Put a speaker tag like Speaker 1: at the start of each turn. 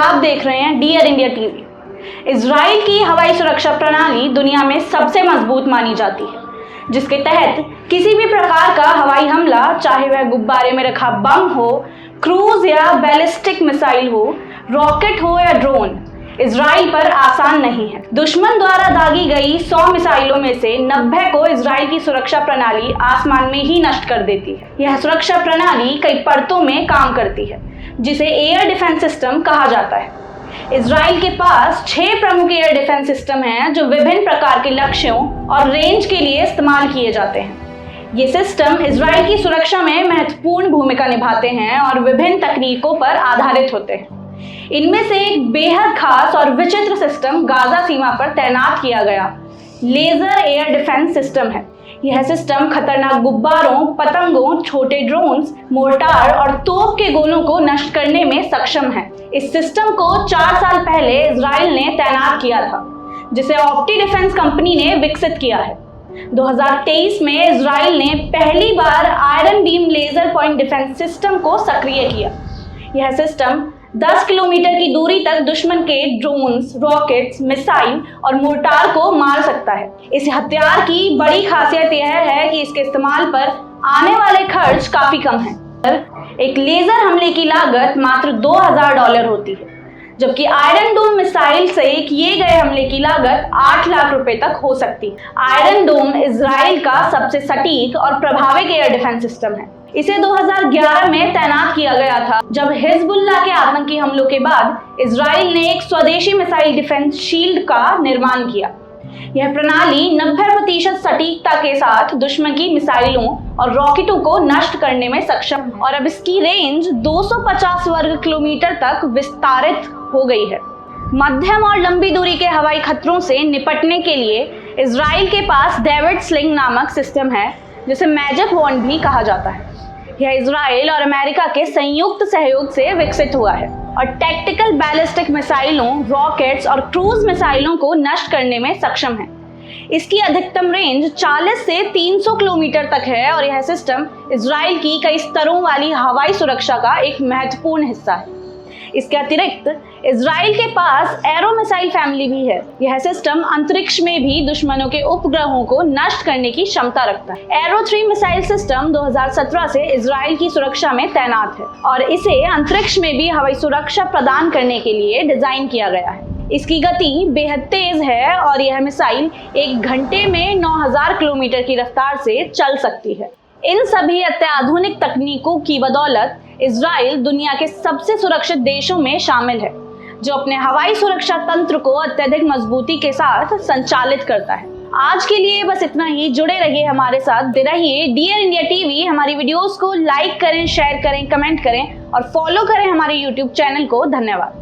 Speaker 1: आप देख रहे हैं डियर इंडिया टीवी। इजराइल की हवाई सुरक्षा प्रणाली दुनिया में सबसे मजबूत मानी जाती है, जिसके तहत किसी भी प्रकार का हवाई हमला, चाहे वह गुब्बारे में रखा बम हो, क्रूज या बैलिस्टिक मिसाइल हो, रॉकेट हो या ड्रोन, इजराइल पर आसान नहीं है। दुश्मन द्वारा दागी गई 100 मिसाइलों में से 90 को इजराइल की सुरक्षा प्रणाली आसमान में ही नष्ट कर देती है। यह सुरक्षा प्रणाली कई परतों में काम करती है, जिसे एयर डिफेंस सिस्टम कहा जाता है। इजराइल के पास 6 प्रमुख एयर डिफेंस सिस्टम हैं, जो विभिन्न प्रकार के लक्ष्यों और रेंज के लिए इस्तेमाल किए जाते हैं। ये सिस्टम इजराइल की सुरक्षा में महत्वपूर्ण भूमिका निभाते हैं और विभिन्न तकनीकों पर आधारित होते हैं। इनमें से एक बेहद खास और विचित्र सिस्टम गाजा सीमा पर तैनात किया गया लेजर एयर डिफेंस सिस्टम है। यह सिस्टम खतरनाक गुब्बारों, पतंगों, छोटे ड्रोन्स, मोर्टार और तोप के गोलों को नष्ट करने में सक्षम है। इस सिस्टम को 4 साल पहले इजराइल ने तैनात किया था, जिसे ऑप्टी डिफेंस कंपनी ने विकसित किया है। 2023 में इजराइल ने पहली बार iron beam laser point defence system को सक्रिय किया। यह सिस्टम 10 किलोमीटर की दूरी तक दुश्मन के ड्रोन्स, रॉकेट्स, मिसाइल और मोर्टार को मार सकता है। इस हथियार की बड़ी खासियत यह है कि इसके इस्तेमाल पर आने वाले खर्च काफी कम है। एक लेजर हमले की लागत मात्र $2000 होती है, जबकि आयरन डोम मिसाइल से किए गए हमले की लागत 8 लाख रुपए तक हो सकती है। आयरन डोम इजराइल का सबसे सटीक और प्रभावी एयर डिफेंस सिस्टम है। इसे 2011 में तैनात किया गया था, जब हिजबुल्लाह के आतंकी हमलों के बाद इजराइल ने एक स्वदेशी मिसाइल डिफेंस शील्ड का निर्माण किया। यह प्रणाली 90% सटीकता के साथ दुश्मन की मिसाइलों और रॉकेटों को नष्ट करने में सक्षम है और अब इसकी रेंज 250 वर्ग किलोमीटर तक विस्तारित हो गई है। मध्यम और लंबी दूरी के हवाई खतरों से निपटने के लिए इजराइल के पास डेविड स्लिंग नामक सिस्टम है, जिसे मैजिक वॉन्ड भी कहा जाता है। यह इजराइल और अमेरिका के संयुक्त सहयोग से विकसित हुआ है और टैक्टिकल बैलिस्टिक मिसाइलों, रॉकेट्स और क्रूज मिसाइलों को नष्ट करने में सक्षम है। इसकी अधिकतम रेंज 40 से 300 किलोमीटर तक है और यह सिस्टम इजराइल की कई स्तरों वाली हवाई सुरक्षा का एक महत्वपूर्ण हिस्सा है। इसके अतिरिक्त इजराइल के पास एरो मिसाइल फैमिली भी है। यह सिस्टम अंतरिक्ष में भी दुश्मनों के उपग्रहों को नष्ट करने की क्षमता रखता है। एरो 3 मिसाइल सिस्टम 2017 से इजराइल की सुरक्षा में तैनात है और इसे अंतरिक्ष में भी हवाई सुरक्षा प्रदान करने के लिए डिजाइन किया गया है। इसकी गति बेहद तेज है और यह मिसाइल 1 घंटे में 9000 किलोमीटर की रफ्तार से चल सकती है। इन सभी अत्याधुनिक तकनीकों की बदौलत इजराइल दुनिया के सबसे सुरक्षित देशों में शामिल है, जो अपने हवाई सुरक्षा तंत्र को अत्यधिक मजबूती के साथ संचालित करता है। आज के लिए बस इतना ही। जुड़े रहिए हमारे साथ, रहिए डियर इंडिया टीवी। हमारी वीडियोस को लाइक करें, शेयर करें, कमेंट करें और फॉलो करें हमारे यूट्यूब चैनल को। धन्यवाद।